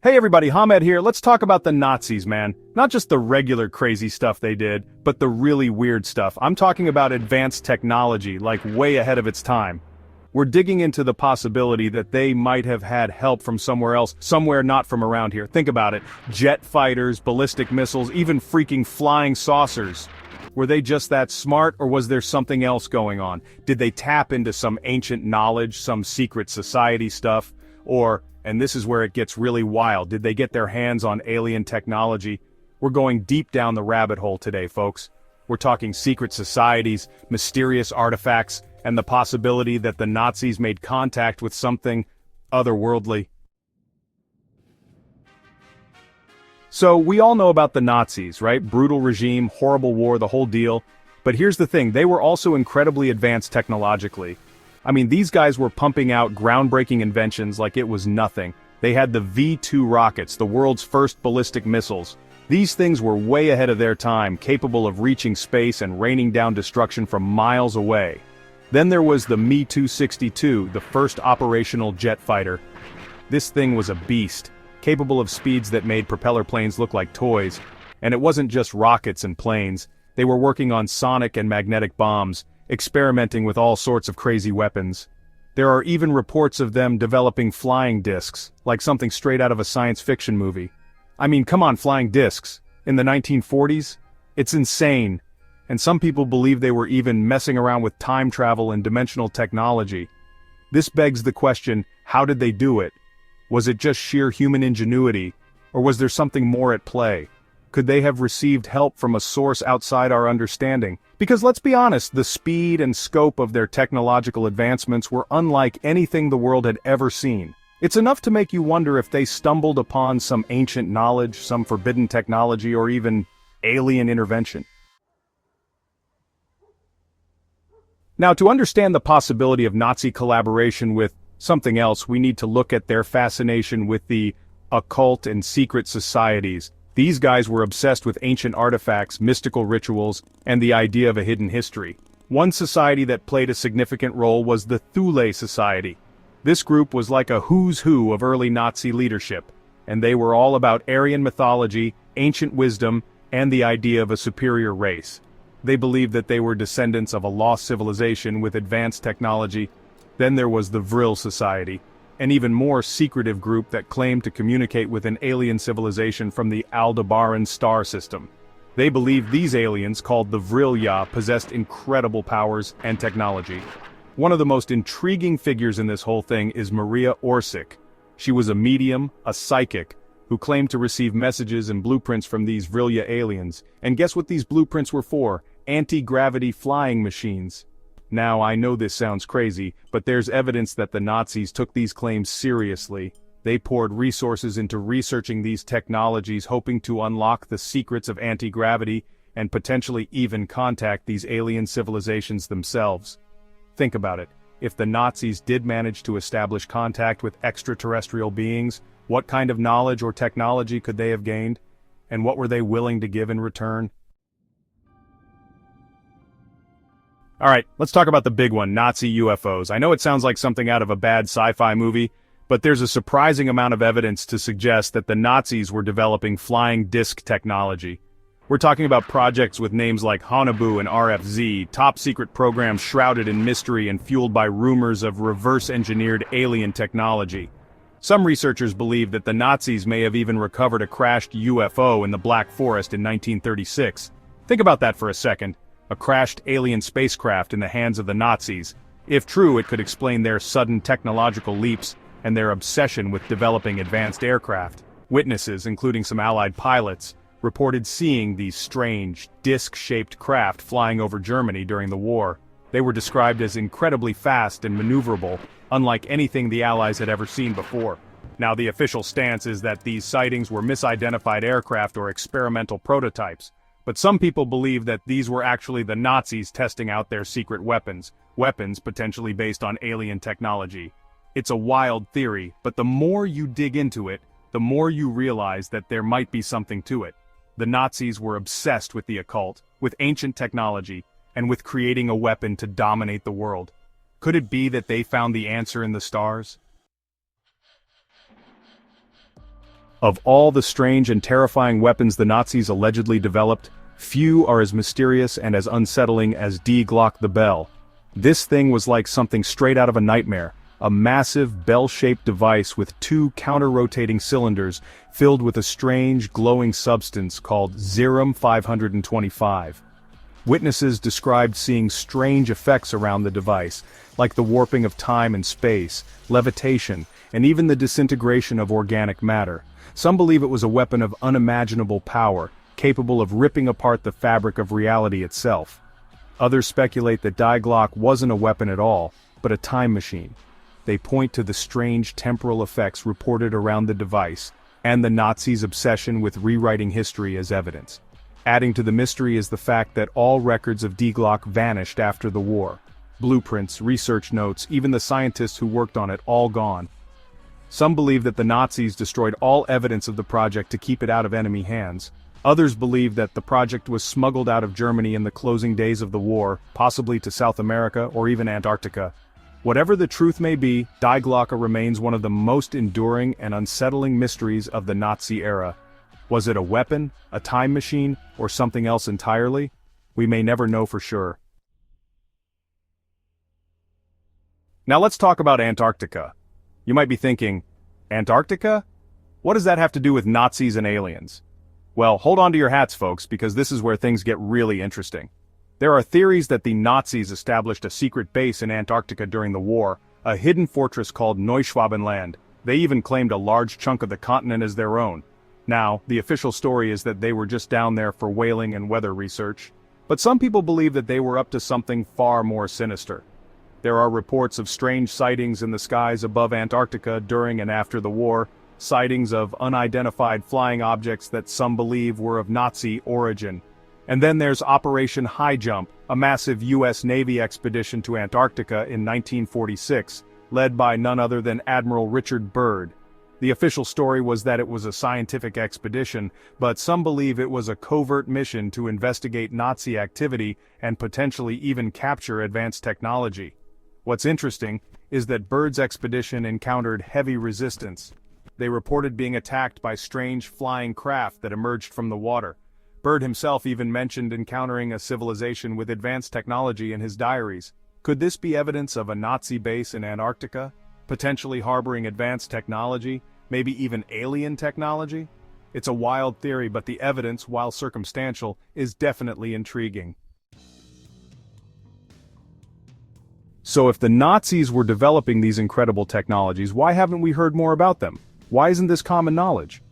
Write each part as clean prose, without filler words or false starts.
Hey everybody, Hamed here. Let's talk about the Nazis, man. Not just the regular crazy stuff they did, but the really weird stuff. I'm talking about advanced technology, like way ahead of its time. We're digging into the possibility that they might have had help from somewhere else, somewhere not from around here. Think about it. Jet fighters, ballistic missiles, even freaking flying saucers. Were they just that smart, or was there something else going on? Did they tap into some ancient knowledge, some secret society stuff? Or, and this is where it gets really wild, did they get their hands on alien technology? We're going deep down the rabbit hole today, folks. We're talking secret societies, mysterious artifacts, and the possibility that the Nazis made contact with something otherworldly. So, we all know about the Nazis, right? Brutal regime, horrible war, the whole deal. But here's the thing, they were also incredibly advanced technologically. I mean, these guys were pumping out groundbreaking inventions like it was nothing. They had the V-2 rockets, the world's first ballistic missiles. These things were way ahead of their time, capable of reaching space and raining down destruction from miles away. Then there was the Me-262, the first operational jet fighter. This thing was a beast, capable of speeds that made propeller planes look like toys. And it wasn't just rockets and planes. They were working on sonic and magnetic bombs, experimenting with all sorts of crazy weapons. There are even reports of them developing flying discs, like something straight out of a science fiction movie. I mean, come on, flying discs. In the 1940s? It's insane. And some people believe they were even messing around with time travel and dimensional technology. This begs the question, how did they do it? Was it just sheer human ingenuity, or was there something more at play? Could they have received help from a source outside our understanding? Because let's be honest, the speed and scope of their technological advancements were unlike anything the world had ever seen. It's enough to make you wonder if they stumbled upon some ancient knowledge, some forbidden technology, or even alien intervention. Now, to understand the possibility of Nazi collaboration with something else, we need to look at their fascination with the occult and secret societies. These guys were obsessed with ancient artifacts, mystical rituals, and the idea of a hidden history. One society that played a significant role was the Thule Society. This group was like a who's who of early Nazi leadership, and they were all about Aryan mythology, ancient wisdom, and the idea of a superior race. They believed that they were descendants of a lost civilization with advanced technology. Then there was the Vril Society, an even more secretive group that claimed to communicate with an alien civilization from the Aldebaran star system. They believed these aliens, called the Vrilya, possessed incredible powers and technology. One of the most intriguing figures in this whole thing is Maria Orsic. She was a medium, a psychic, who claimed to receive messages and blueprints from these Vrilya aliens. And guess what these blueprints were for? Anti-gravity flying machines. Now, I know this sounds crazy, but there's evidence that the Nazis took these claims seriously. They poured resources into researching these technologies, hoping to unlock the secrets of anti-gravity and potentially even contact these alien civilizations themselves. Think about it. If the Nazis did manage to establish contact with extraterrestrial beings, what kind of knowledge or technology could they have gained? And what were they willing to give in return? Alright, let's talk about the big one, Nazi UFOs. I know it sounds like something out of a bad sci-fi movie, but there's a surprising amount of evidence to suggest that the Nazis were developing flying disc technology. We're talking about projects with names like Haunebu and RFZ, top-secret programs shrouded in mystery and fueled by rumors of reverse-engineered alien technology. Some researchers believe that the Nazis may have even recovered a crashed UFO in the Black Forest in 1936. Think about that for a second. A crashed alien spacecraft in the hands of the Nazis. If true, it could explain their sudden technological leaps and their obsession with developing advanced aircraft. Witnesses, including some Allied pilots, reported seeing these strange, disc-shaped craft flying over Germany during the war. They were described as incredibly fast and maneuverable, unlike anything the Allies had ever seen before. Now, the official stance is that these sightings were misidentified aircraft or experimental prototypes. But some people believe that these were actually the Nazis testing out their secret weapons potentially based on alien technology. It's a wild theory, but the more you dig into it, the more you realize that there might be something to it. The Nazis were obsessed with the occult, with ancient technology, and with creating a weapon to dominate the world. Could it be that they found the answer in the stars? Of all the strange and terrifying weapons the Nazis allegedly developed, few are as mysterious and as unsettling as Die Glocke, the bell. This thing was like something straight out of a nightmare, a massive bell-shaped device with two counter-rotating cylinders filled with a strange glowing substance called Zerum 525. Witnesses described seeing strange effects around the device, like the warping of time and space, levitation, and even the disintegration of organic matter. Some believe it was a weapon of unimaginable power, capable of ripping apart the fabric of reality itself. Others speculate that Die Glocke wasn't a weapon at all, but a time machine. They point to the strange temporal effects reported around the device, and the Nazis' obsession with rewriting history as evidence. Adding to the mystery is the fact that all records of Die Glocke vanished after the war. Blueprints, research notes, even the scientists who worked on it, all gone. Some believe that the Nazis destroyed all evidence of the project to keep it out of enemy hands. Others believe that the project was smuggled out of Germany in the closing days of the war, possibly to South America or even Antarctica. Whatever the truth may be, Die Glocke remains one of the most enduring and unsettling mysteries of the Nazi era. Was it a weapon, a time machine, or something else entirely? We may never know for sure. Now let's talk about Antarctica. You might be thinking, Antarctica? What does that have to do with Nazis and aliens? Well, hold on to your hats, folks, because this is where things get really interesting. There are theories that the Nazis established a secret base in Antarctica during the war, a hidden fortress called Neuschwabenland. They even claimed a large chunk of the continent as their own. Now, the official story is that they were just down there for whaling and weather research. But some people believe that they were up to something far more sinister. There are reports of strange sightings in the skies above Antarctica during and after the war, sightings of unidentified flying objects that some believe were of Nazi origin. And then there's Operation High Jump, a massive U.S. Navy expedition to Antarctica in 1946, led by none other than Admiral Richard Byrd. The official story was that it was a scientific expedition, but some believe it was a covert mission to investigate Nazi activity and potentially even capture advanced technology. What's interesting is that Byrd's expedition encountered heavy resistance. They reported being attacked by strange flying craft that emerged from the water. Byrd himself even mentioned encountering a civilization with advanced technology in his diaries. Could this be evidence of a Nazi base in Antarctica, potentially harboring advanced technology, maybe even alien technology? It's a wild theory, but the evidence, while circumstantial, is definitely intriguing. So if the Nazis were developing these incredible technologies, why haven't we heard more about them? Why isn't this common knowledge?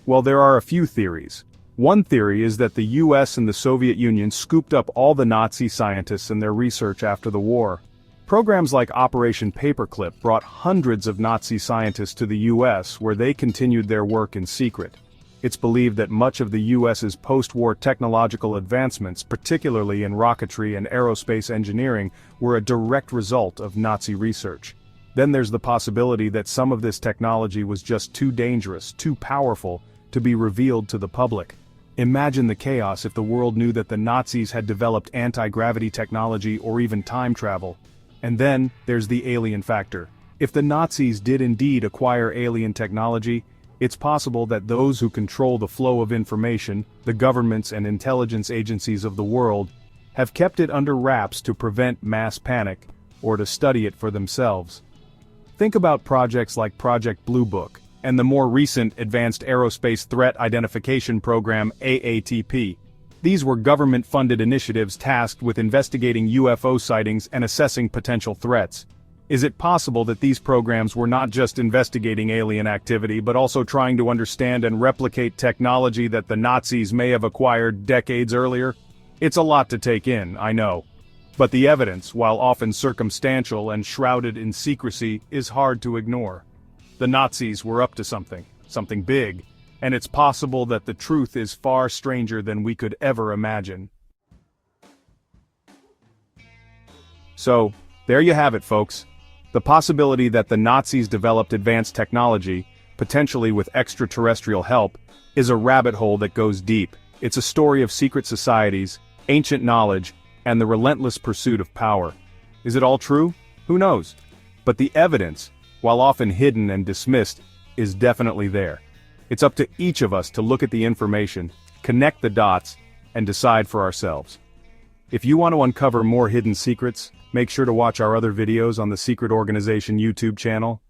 Well, there are a few theories. One theory is that the US and the Soviet Union scooped up all the Nazi scientists and their research after the war. Programs like Operation Paperclip brought hundreds of Nazi scientists to the US where they continued their work in secret. It's believed that much of the US's post-war technological advancements, particularly in rocketry and aerospace engineering, were a direct result of Nazi research. Then there's the possibility that some of this technology was just too dangerous, too powerful, to be revealed to the public. Imagine the chaos if the world knew that the Nazis had developed anti-gravity technology or even time travel. And then, there's the alien factor. If the Nazis did indeed acquire alien technology, it's possible that those who control the flow of information, the governments and intelligence agencies of the world, have kept it under wraps to prevent mass panic, or to study it for themselves. Think about projects like Project Blue Book, and the more recent Advanced Aerospace Threat Identification Program AATP. These were government-funded initiatives tasked with investigating UFO sightings and assessing potential threats. Is it possible that these programs were not just investigating alien activity but also trying to understand and replicate technology that the Nazis may have acquired decades earlier? It's a lot to take in, I know. But the evidence, while often circumstantial and shrouded in secrecy, is hard to ignore. The Nazis were up to something big, and it's possible that the truth is far stranger than we could ever imagine. So, there you have it, folks. The possibility that the Nazis developed advanced technology, potentially with extraterrestrial help, is a rabbit hole that goes deep. It's a story of secret societies, ancient knowledge, and the relentless pursuit of power. Is it all true? Who knows? But the evidence, while often hidden and dismissed, is definitely there. It's up to each of us to look at the information, connect the dots, and decide for ourselves. If you want to uncover more hidden secrets, make sure to watch our other videos on the Secret Organization YouTube channel.